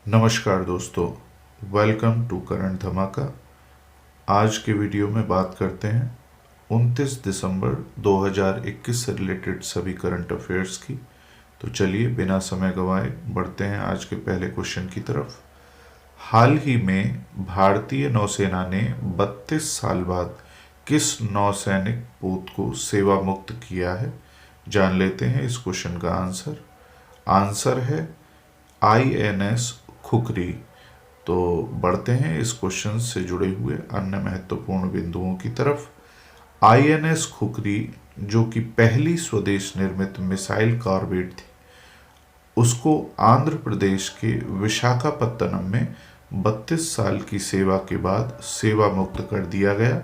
नमस्कार दोस्तों, welcome to current धमाका। आज के वीडियो में बात करते हैं 29 दिसंबर 2021 से रिलेटेड सभी करंट अफेयर्स की। तो चलिए बिना समय गंवाए बढ़ते हैं आज के पहले क्वेश्चन की तरफ। हाल ही में भारतीय नौसेना ने 32 साल बाद किस नौसैनिक पोत को सेवा मुक्त किया है? जान लेते हैं इस क्वेश्चन का आंसर है INS खुखरी। तो बढ़ते हैं इस क्वेश्चन से जुड़े हुए अन्य महत्वपूर्ण बिंदुओं की तरफ। INS खुखरी, जो कि पहली स्वदेश निर्मित मिसाइल कॉर्वेट थी, उसको आंध्र प्रदेश के विशाखापत्तनम में 32 साल की सेवा के बाद सेवा मुक्त कर दिया गया।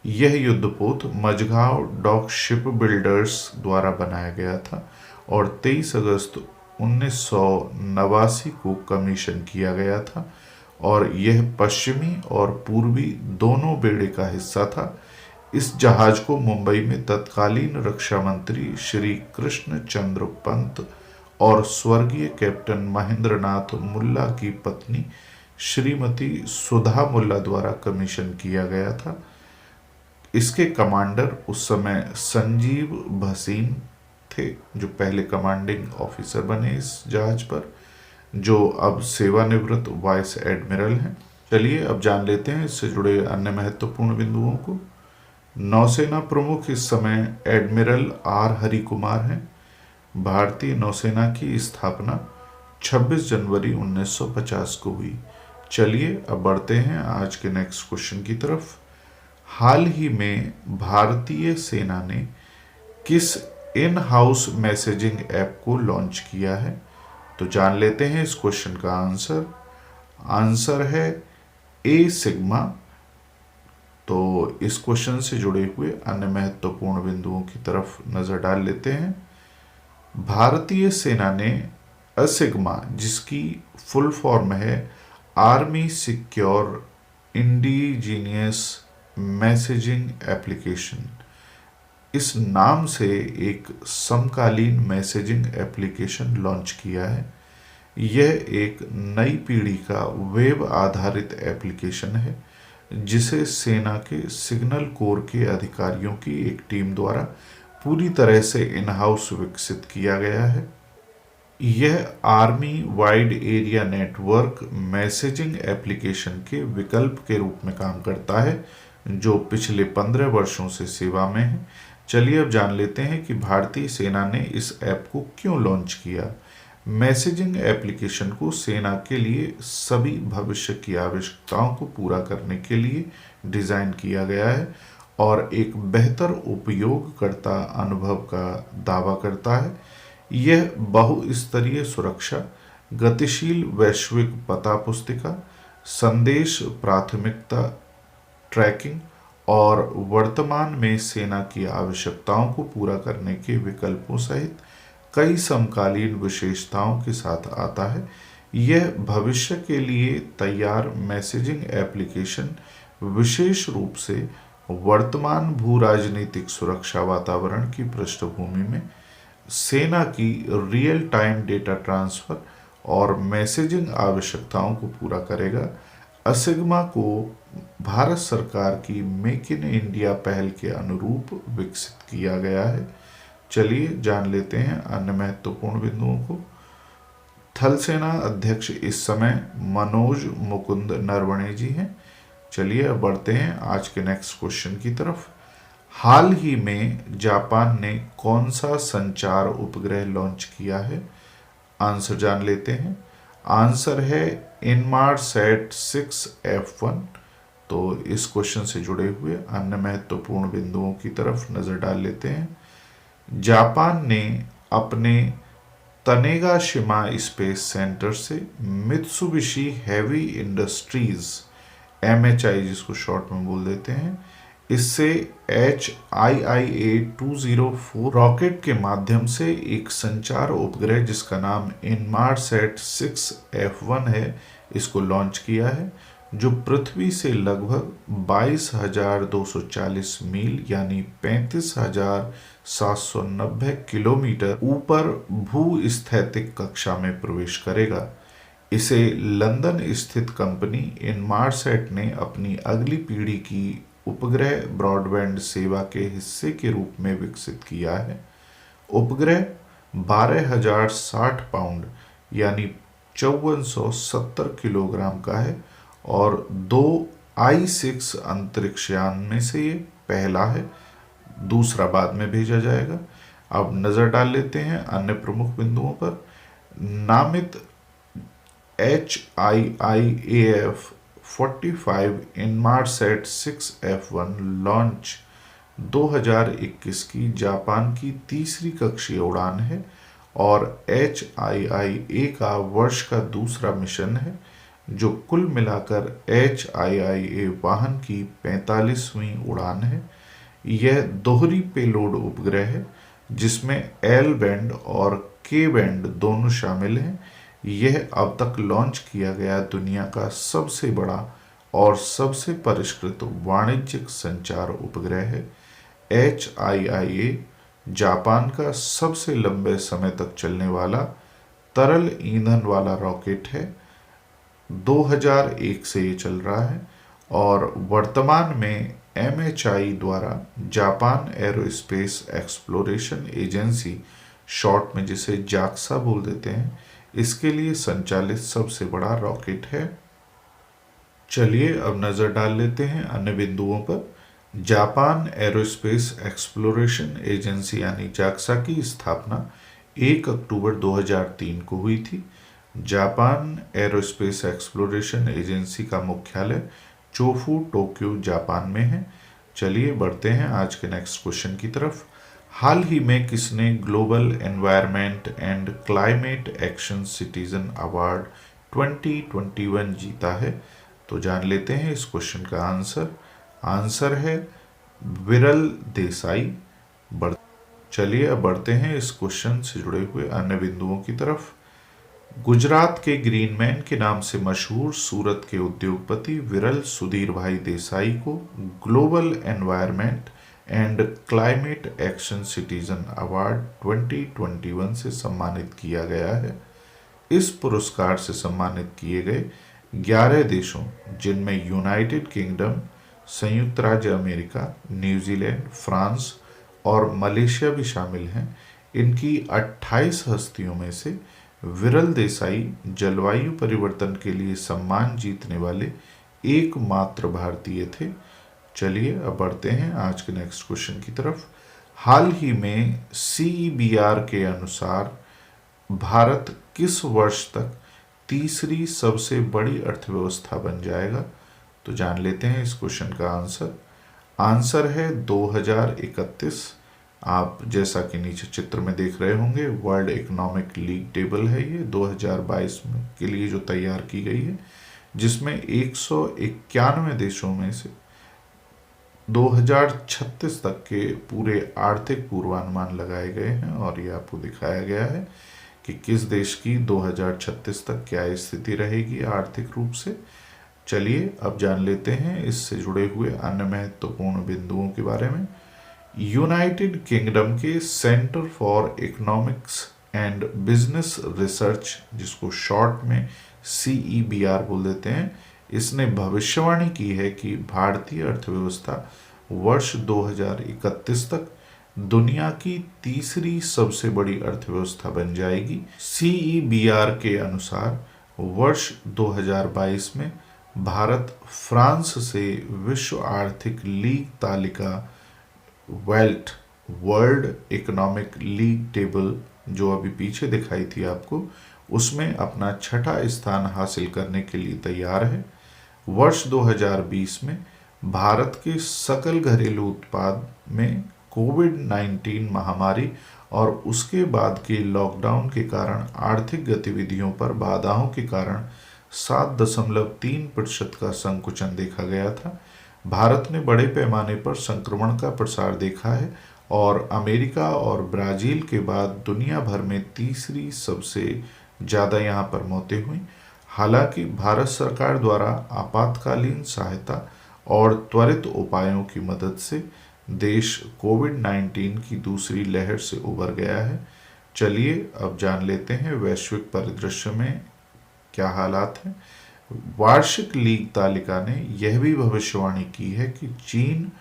यह युद्धपोत मझगांव डॉक शिप बिल्डर्स द्वारा बनाया गया था और 23 अगस्त 1989 को कमीशन किया गया था और यह पश्चिमी और पूर्वी दोनों बेड़े का हिस्सा था। इस जहाज को मुंबई में तत्कालीन रक्षा मंत्री श्री कृष्ण चंद्र पंत और स्वर्गीय कैप्टन महेंद्रनाथ मुल्ला की पत्नी श्रीमती सुधा मुल्ला द्वारा कमीशन किया गया था। इसके कमांडर उस समय संजीव भसीन थे, जो पहले कमांडिंग ऑफिसर बने इस जहाज पर, जो अब सेवानिवृत्त वाइस एडमिरल हैं। चलिए अब जान लेते हैं इससे जुड़े अन्य महत्वपूर्ण बिंदुओं को। नौसेना प्रमुख इस समय एडमिरल R हरि कुमार हैं। भारतीय नौसेना की स्थापना 26 जनवरी 1950 को हुई। चलिए अब बढ़ते हैं आज के नेक्स्ट क्वेश्चन की तरफ। हाल ही में भारतीय सेना ने किस इन हाउस मैसेजिंग ऐप को लॉन्च किया है? तो जान लेते हैं इस क्वेश्चन का आंसर है ए सिग्मा। तो इस क्वेश्चन से जुड़े हुए अन्य महत्वपूर्ण बिंदुओं की तरफ नजर डाल लेते हैं। भारतीय सेना ने असिग्मा, जिसकी फुल फॉर्म है army secure indigenous messaging application, इस नाम से एक समकालीन मैसेजिंग एप्लीकेशन लॉन्च किया है। यह एक नई पीढ़ी का वेब आधारित एप्लीकेशन है जिसे सेना के सिग्नल कोर के अधिकारियों की एक टीम द्वारा पूरी तरह से इन हाउस विकसित किया गया है। यह army wide area network messaging application के विकल्प के रूप में काम करता है, जो पिछले 15 वर्षों से सेवा में है। चलिए अब जान लेते हैं कि भारतीय सेना ने इस ऐप को क्यों लॉन्च किया। मैसेजिंग एप्लीकेशन को सेना के लिए सभी भविष्य की आवश्यकताओं को पूरा करने के लिए डिजाइन किया गया है और एक बेहतर उपयोगकर्ता अनुभव का दावा करता है। यह बहुस्तरीय सुरक्षा, गतिशील वैश्विक पता पुस्तिका, संदेश प्राथमिकता ट्रैकिंग और वर्तमान में सेना की आवश्यकताओं को पूरा करने के विकल्पों सहित कई समकालीन विशेषताओं के साथ आता है। यह भविष्य के लिए तैयार मैसेजिंग एप्लीकेशन विशेष रूप से वर्तमान भू राजनीतिक सुरक्षा वातावरण की पृष्ठभूमि में सेना की रियल टाइम डेटा ट्रांसफर और मैसेजिंग आवश्यकताओं को पूरा करेगा। असिग्मा को भारत सरकार की मेक इन इंडिया पहल के अनुरूप विकसित किया गया है। चलिए जान लेते हैं अन्य महत्वपूर्ण बिंदुओं को। थल सेना अध्यक्ष इस समय मनोज मुकुंद नरवणे जी हैं। चलिए अब बढ़ते हैं आज के नेक्स्ट क्वेश्चन की तरफ। हाल ही में जापान ने कौन सा संचार उपग्रह लॉन्च किया है? आंसर जान लेते हैं। आंसर है इनमारसैट 6F1। तो इस क्वेश्चन से जुड़े हुए अन्य महत्वपूर्ण बिंदुओं की तरफ नजर डाल लेते हैं। जापान ने अपने तनेगाशिमा स्पेस सेंटर से मित्सुबिशी हेवी इंडस्ट्रीज MHI, जिसको शॉर्ट में बोल देते हैं, इससे HIIA 204 रॉकेट के माध्यम से एक संचार उपग्रह जिसका नाम इनमारसैट 6F1 है, इसको लॉन्च किया है, जो पृथ्वी से लगभग 22,240 मील यानी 35,790 किलोमीटर ऊपर भूस्थैतिक कक्षा में प्रवेश करेगा। इसे लंदन स्थित कंपनी इनमारसेट ने अपनी अगली पीढ़ी की उपग्रह ब्रॉडबैंड सेवा के हिस्से के रूप में विकसित किया है। उपग्रह 12,060 पाउंड यानी 5470 किलोग्राम का है और 2 I-6 अंतरिक्षयान में से ये पहला है, दूसरा बाद में भेजा जाएगा। अब नजर डाल लेते हैं अन्य प्रमुख बिंदुओं पर। नामित HIIAF-45 इनमारसेट 6F1 लॉन्च 2021 की जापान की तीसरी कक्षीय उड़ान है और HIIA का वर्ष का दूसरा मिशन है, जो कुल मिलाकर HIIA वाहन की 45वीं उड़ान है। यह दोहरी पेलोड उपग्रह है जिसमें L बैंड और K बैंड दोनों शामिल हैं। यह अब तक लॉन्च किया गया दुनिया का सबसे बड़ा और सबसे परिष्कृत वाणिज्यिक संचार उपग्रह है। HIIA जापान का सबसे लंबे समय तक चलने वाला तरल ईंधन वाला रॉकेट है। 2001 से ये चल रहा है और वर्तमान में MHI द्वारा Japan aerospace exploration agency, short में जिसे जाक्सा बोल देते हैं, इसके लिए संचालित सबसे बड़ा रॉकेट है। चलिए अब नजर डाल लेते हैं अन्य बिंदुओं पर। जापान एरोस्पेस एक्सप्लोरेशन एजेंसी यानी जाक्सा की स्थापना 1 अक्टूबर 2003 को हुई थी। जापान एरोस्पेस एक्सप्लोरेशन एजेंसी का मुख्यालय चोफू, टोक्यो, जापान में है। चलिए बढ़ते हैं आज के नेक्स्ट क्वेश्चन की तरफ। हाल ही में किसने global environment and climate action citizen award 2021 जीता है? तो जान लेते हैं इस क्वेश्चन का आंसर है विरल देसाई। चलिए अब बढ़ते हैं इस क्वेश्चन से जुड़े हुए अन्य बिंदुओं की तरफ। गुजरात के ग्रीनमैन के नाम से मशहूर सूरत के उद्योगपति विरल सुधीर भाई देसाई को global environment and climate action citizen award 2021 से सम्मानित किया गया है। इस पुरस्कार से सम्मानित किए गए 11 देशों, जिनमें यूनाइटेड किंगडम, संयुक्त राज्य अमेरिका, न्यूजीलैंड, फ्रांस और मलेशिया भी शामिल हैं, इनकी 28 हस्तियों में से विरल देसाई जलवायु परिवर्तन के लिए सम्मान जीतने वाले एकमात्र भारतीय थे। चलिए अब बढ़ते हैं आज के नेक्स्ट क्वेश्चन की तरफ। हाल ही में CEBR के अनुसार भारत किस वर्ष तक तीसरी सबसे बड़ी अर्थव्यवस्था बन जाएगा? तो जान लेते हैं इस क्वेश्चन का आंसर है 2031। आप जैसा कि नीचे चित्र में देख रहे होंगे, वर्ल्ड इकोनॉमिक लीग टेबल है ये 2022 के लिए जो तैयार की गई है, जिसमें 191 देशों में से 2036 तक के पूरे आर्थिक पूर्वानुमान लगाए गए हैं और ये आपको दिखाया गया है कि किस देश की 2036 तक क्या स्थिति रहेगी आर्थिक रूप से। चलिए अब जान लेते हैं इससे जुड़े हुए अन्य महत्वपूर्ण बिंदुओं के बारे में। यूनाइटेड किंगडम के centre for economics and business research, जिसको शॉर्ट में CEBR बोल देते हैं, इसने भविष्यवाणी की है कि भारतीय अर्थव्यवस्था वर्ष 2031 तक दुनिया की तीसरी सबसे बड़ी अर्थव्यवस्था बन जाएगी। CEBR के अनुसार वर्ष 2022 में भारत फ्रांस से विश्व आर्थिक लीग तालिका वर्ल्ड इकोनॉमिक लीग टेबल, जो अभी पीछे दिखाई थी आपको, उसमें अपना 6ठा स्थान हासिल करने के लिए तैयार है। वर्ष 2020 में भारत के सकल घरेलू उत्पाद में कोविड-19 महामारी और उसके बाद के लॉकडाउन के कारण आर्थिक गतिविधियों पर बाधाओं के कारण 7.3% का संकुचन देखा गया था। भारत ने बड़े पैमाने पर संक्रमण का प्रसार देखा है और अमेरिका और ब्राजील के बाद दुनिया भर में तीसरी सबसे ज़्यादा यहाँ पर मौतें हुई। हालांकि भारत सरकार द्वारा आपातकालीन सहायता और त्वरित उपायों की मदद से देश कोविड-19 की दूसरी लहर से उबर गया है। चलिए अब जान लेते हैं वैश्विक परिदृश्य में क्या हालात हैं। वार्षिक लीग तालिका ने यह भी भविष्यवाणी की है कि चीन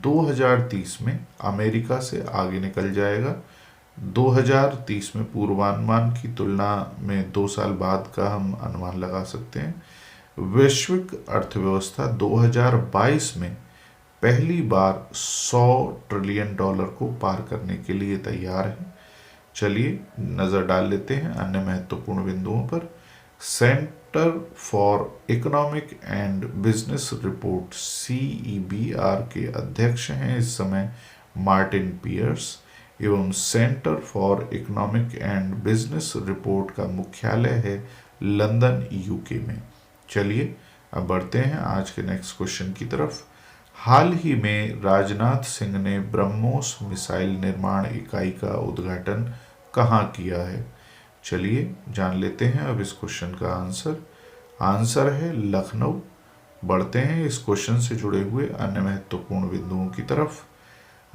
2030 में अमेरिका से आगे निकल जाएगा। 2030 में पूर्वानुमान की तुलना में 2 साल बाद का हम अनुमान लगा सकते हैं। वैश्विक अर्थव्यवस्था 2022 में पहली बार $100 ट्रिलियन को पार करने के लिए तैयार है। चलिए नजर डाल लेते हैं अन्य महत्वपूर्ण बिंदुओं पर। Centre for economic and business report CEBR के अध्यक्ष हैं इस समय मार्टिन पियर्स एवं centre for economic and business report का मुख्यालय है लंदन UK में। चलिए अब बढ़ते हैं आज के नेक्स्ट क्वेश्चन की तरफ। हाल ही में राजनाथ सिंह ने ब्रह्मोस मिसाइल निर्माण इकाई का उद्घाटन कहाँ किया है। चलिए जान लेते हैं अब इस क्वेश्चन का आंसर है लखनऊ। बढ़ते हैं इस क्वेश्चन से जुड़े हुए अन्य महत्वपूर्ण बिंदुओं की तरफ।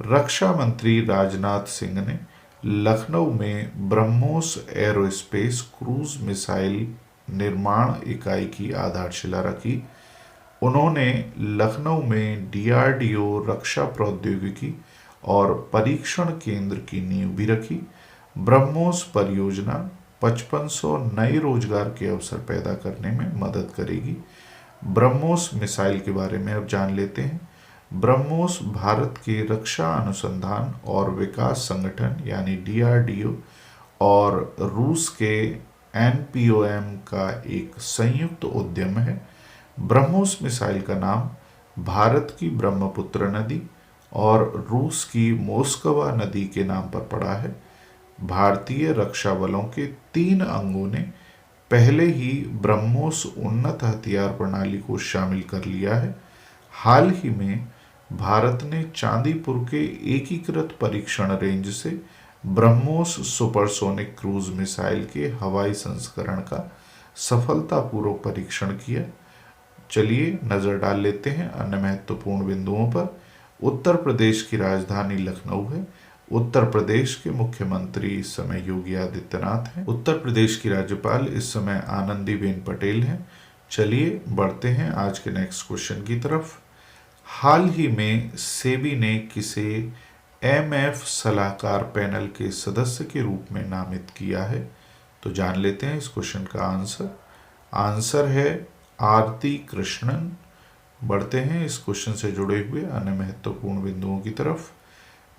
रक्षा मंत्री राजनाथ सिंह ने लखनऊ में ब्रह्मोस एरोस्पेस क्रूज मिसाइल निर्माण इकाई की आधारशिला रखी। उन्होंने लखनऊ में DRDO रक्षा प्रौद्योगिकी और परीक्षण केंद्र की नींव भी रखी। ब्रह्मोस परियोजना 5500 नए रोजगार के अवसर पैदा करने में मदद करेगी। ब्रह्मोस मिसाइल के बारे में अब जान लेते हैं। ब्रह्मोस भारत के रक्षा अनुसंधान और विकास संगठन यानी DRDO और रूस के NPOM का एक संयुक्त उद्यम है। ब्रह्मोस मिसाइल का नाम भारत की ब्रह्मपुत्र नदी और रूस की मोस्कवा नदी के नाम पर पड़ा है। भारतीय रक्षा बलों के 3 अंगों ने पहले ही ब्रह्मोस उन्नत हथियार प्रणाली को शामिल कर लिया है। हाल ही में भारत ने चांदीपुर के एकीकृत परीक्षण रेंज से ब्रह्मोस सुपरसोनिक क्रूज मिसाइल के हवाई संस्करण का सफलतापूर्वक परीक्षण किया। चलिए नजर डाल लेते हैं अन्य महत्वपूर्ण बिंदुओं पर। उत्तर प्रदेश की राजधानी लखनऊ है। उत्तर प्रदेश के मुख्यमंत्री इस समय योगी आदित्यनाथ हैं। उत्तर प्रदेश की राज्यपाल इस समय आनंदीबेन पटेल हैं। चलिए बढ़ते हैं आज के नेक्स्ट क्वेश्चन की तरफ। हाल ही में सेबी ने किसे MF सलाहकार पैनल के सदस्य के रूप में नामित किया है। तो जान लेते हैं इस क्वेश्चन का आंसर है आरती कृष्णन। बढ़ते हैं इस क्वेश्चन से जुड़े हुए अन्य महत्वपूर्ण बिंदुओं की तरफ।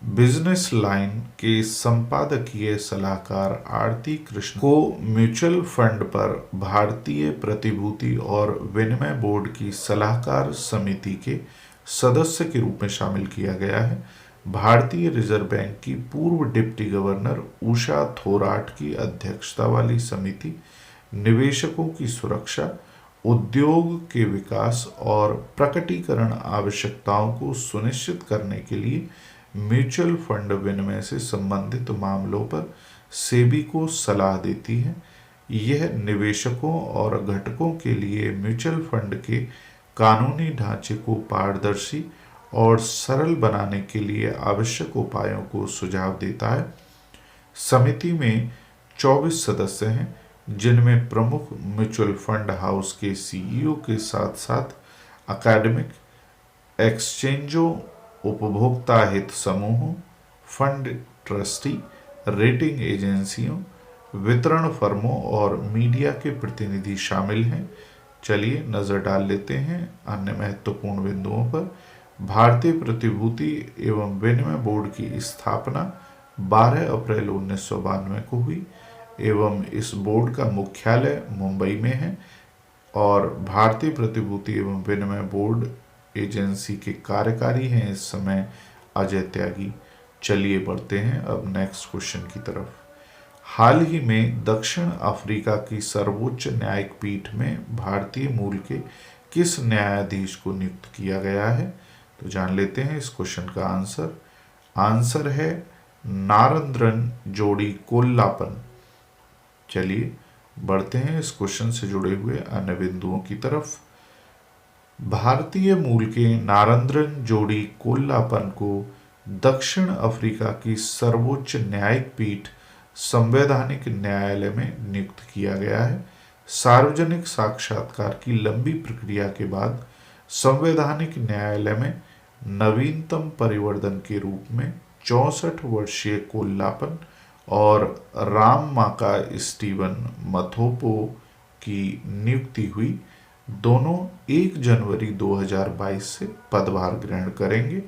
बिजनेस लाइन के संपादकीय सलाहकार आरती कृष्णन को म्यूचुअल फंड पर भारतीय प्रतिभूति और विनिमय बोर्ड की सलाहकार समिति के सदस्य के रूप में शामिल किया गया है। भारतीय रिजर्व बैंक की पूर्व डिप्टी गवर्नर उषा थोराट की अध्यक्षता वाली समिति निवेशकों की सुरक्षा, उद्योग के विकास और प्रकटीकरण आवश्यकताओं को सुनिश्चित करने के लिए म्यूचुअल फंड विनिमय से संबंधित मामलों पर सेबी को सलाह देती है। यह निवेशकों और घटकों के लिए म्यूचुअल फंड के कानूनी ढांचे को पारदर्शी और सरल बनाने के लिए आवश्यक उपायों को सुझाव देता है। समिति में 24 सदस्य हैं, जिनमें प्रमुख म्यूचुअल फंड हाउस के CEO के साथ साथ अकादमिक, एक्सचेंजों, उपभोक्ता हित समूहों, फंड ट्रस्टी, रेटिंग एजेंसियों, वितरण फर्मों और मीडिया के प्रतिनिधि शामिल हैं। चलिए नजर डाल लेते हैं अन्य महत्वपूर्ण बिंदुओं पर। भारतीय प्रतिभूति एवं विनिमय बोर्ड की स्थापना 12 अप्रैल 1992 को हुई एवं इस बोर्ड का मुख्यालय मुंबई में है और भारतीय प्रतिभूति एवं विनिमय बोर्ड एजेंसी के कार्यकारी हैं इस समय अजय त्यागी। चलिए बढ़ते हैं अब नेक्स्ट क्वेश्चन की तरफ। हाल ही में दक्षिण अफ्रीका की सर्वोच्च न्यायिक पीठ में भारतीय मूल के किस न्यायाधीश को नियुक्त किया गया है। तो जान लेते हैं इस क्वेश्चन का आंसर है नारेंद्रन जोड़ी कोल्लापन। चलिए बढ़ते हैं इस क्वेश्चन से जुड़े हुए अन्य बिंदुओं की तरफ। भारतीय मूल के नारेंद्रन जोड़ी कोल्लापन को दक्षिण अफ्रीका की सर्वोच्च न्यायिक पीठ संवैधानिक न्यायालय में नियुक्त किया गया है। सार्वजनिक साक्षात्कार की लंबी प्रक्रिया के बाद संवैधानिक न्यायालय में नवीनतम परिवर्तन के रूप में 64 वर्षीय कोल्लापन और राममाका स्टीवन मथोपो की नियुक्ति हुई। दोनों 1 जनवरी 2022 से पदभार ग्रहण करेंगे।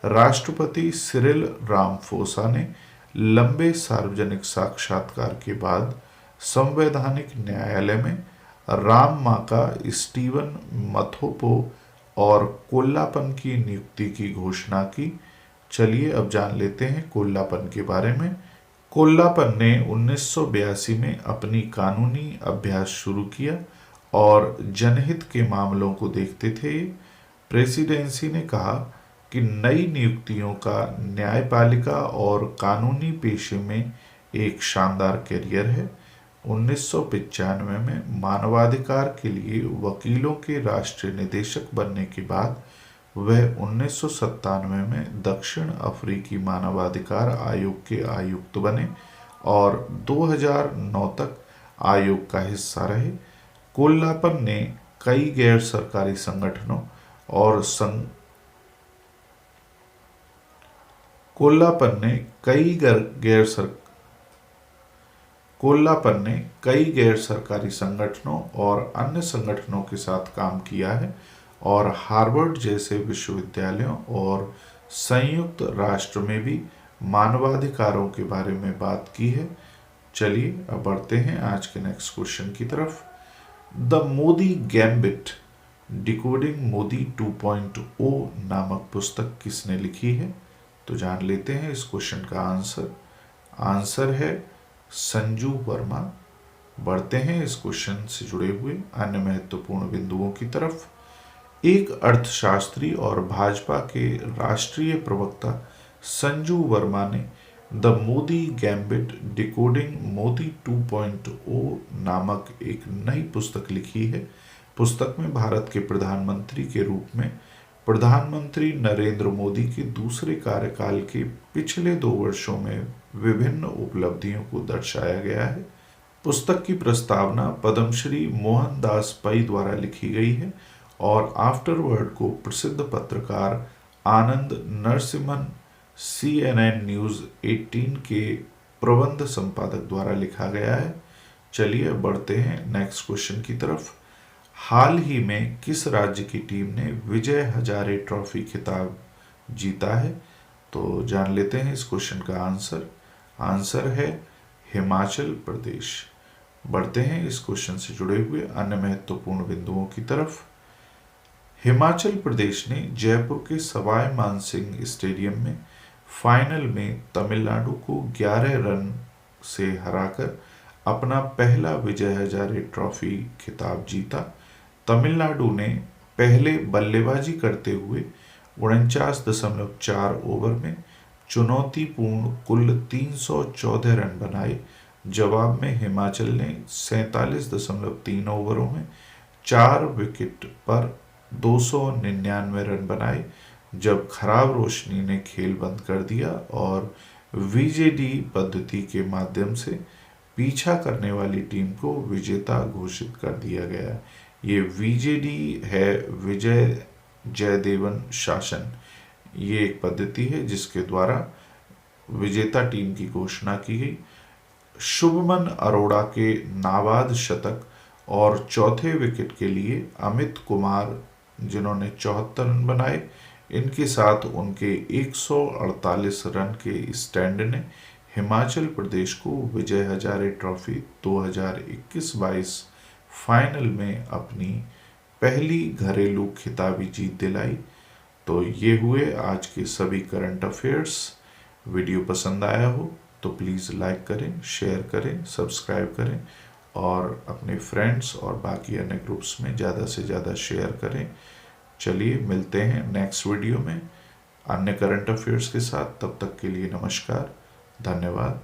राष्ट्रपति सिरिल रामाफोसा ने लंबे सार्वजनिक साक्षात्कार के बाद संवैधानिक न्यायालय में राममाका स्टीवन मथोपो और कोल्लापन की नियुक्ति की घोषणा की। चलिए अब जान लेते हैं कोल्लापन के बारे में। कोल्लापन ने 1982 में अपनी कानूनी अभ्यास शुरू किया और जनहित के मामलों को देखते थे। प्रेसिडेंसी ने कहा कि नई नियुक्तियों का न्यायपालिका और कानूनी पेशे में एक शानदार करियर है। 1995 में मानवाधिकार के लिए वकीलों के राष्ट्रीय निदेशक बनने के बाद वह 1997 में दक्षिण अफ्रीकी मानवाधिकार आयोग के आयुक्त बने और 2009 तक आयोग का हिस्सा रहे। कोल्लापन ने कई गैर सरकारी संगठनों और कोल्लापन ने कई गैर सरकारी संगठनों और अन्य संगठनों के साथ काम किया है और हार्वर्ड जैसे विश्वविद्यालयों और संयुक्त राष्ट्र में भी मानवाधिकारों के बारे में बात की है। चलिए अब बढ़ते हैं आज के नेक्स्ट क्वेश्चन की तरफ। The Modi gambit decoding Modi 2.0 नामक पुस्तक किसने लिखी है? तो जान लेते हैं इस क्वेश्चन का आंसर है संजू वर्मा। बढ़ते हैं इस क्वेश्चन से जुड़े हुए अन्य महत्वपूर्ण बिंदुओं की तरफ। एक अर्थशास्त्री और भाजपा के राष्ट्रीय प्रवक्ता संजू वर्मा ने the Modi gambit decoding Modi 2.0 नामक एक नई पुस्तक लिखी है। पुस्तक में भारत के प्रधानमंत्री के रूप में प्रधानमंत्री नरेंद्र मोदी के दूसरे कार्यकाल के पिछले 2 वर्षों में विभिन्न उपलब्धियों को दर्शाया गया है। पुस्तक की प्रस्तावना पद्मश्री मोहनदास पै द्वारा लिखी गई है और आफ्टरवर्ड को प्रसिद्ध पत्रकार आनंद नरसिम्हन CNN न्यूज़ 18 के प्रबंध संपादक द्वारा लिखा गया है। चलिए बढ़ते हैं नेक्स्ट क्वेश्चन की तरफ। हाल ही में किस राज्य की टीम ने विजय हजारे ट्रॉफी खिताब जीता है? तो जान लेते हैं इस क्वेश्चन का आंसर है हिमाचल प्रदेश। बढ़ते हैं इस क्वेश्चन से जुड़े हुए अन्य महत्वपूर्ण बिंदुओं की तरफ। हिमाचल प्रदेश ने जयपुर के सवाई मानसिंह स्टेडियम में फाइनल में तमिलनाडु को 11 रन से हराकर अपना पहला विजय हजारे ट्रॉफी खिताब जीता। तमिलनाडु ने पहले बल्लेबाजी करते हुए 49.4 ओवर में चुनौतीपूर्ण कुल 314 रन बनाए। जवाब में हिमाचल ने 47.3 ओवरों में 4 विकेट पर 299 रन बनाए, जब खराब रोशनी ने खेल बंद कर दिया और VJD पद्धति के माध्यम से पीछा करने वाली टीम को विजेता घोषित कर दिया गया। ये VJD है विजय जयदेवन शासन। ये एक पद्धति है जिसके द्वारा विजेता टीम की घोषणा की गई। शुभमन अरोड़ा के नाबाद शतक और चौथे विकेट के लिए अमित कुमार जिन्होंने 74 रन बनाए, इनके साथ उनके 148 रन के स्टैंड ने हिमाचल प्रदेश को विजय हजारे ट्रॉफी 2021-22 फाइनल में अपनी पहली घरेलू खिताबी जीत दिलाई। तो ये हुए आज के सभी करंट अफेयर्स। वीडियो पसंद आया हो तो प्लीज़ लाइक करें, शेयर करें, सब्सक्राइब करें और अपने फ्रेंड्स और बाकी अन्य ग्रुप्स में ज़्यादा से ज़्यादा शेयर करें। चलिए मिलते हैं नेक्स्ट वीडियो में अन्य करंट अफेयर्स के साथ। तब तक के लिए नमस्कार, धन्यवाद।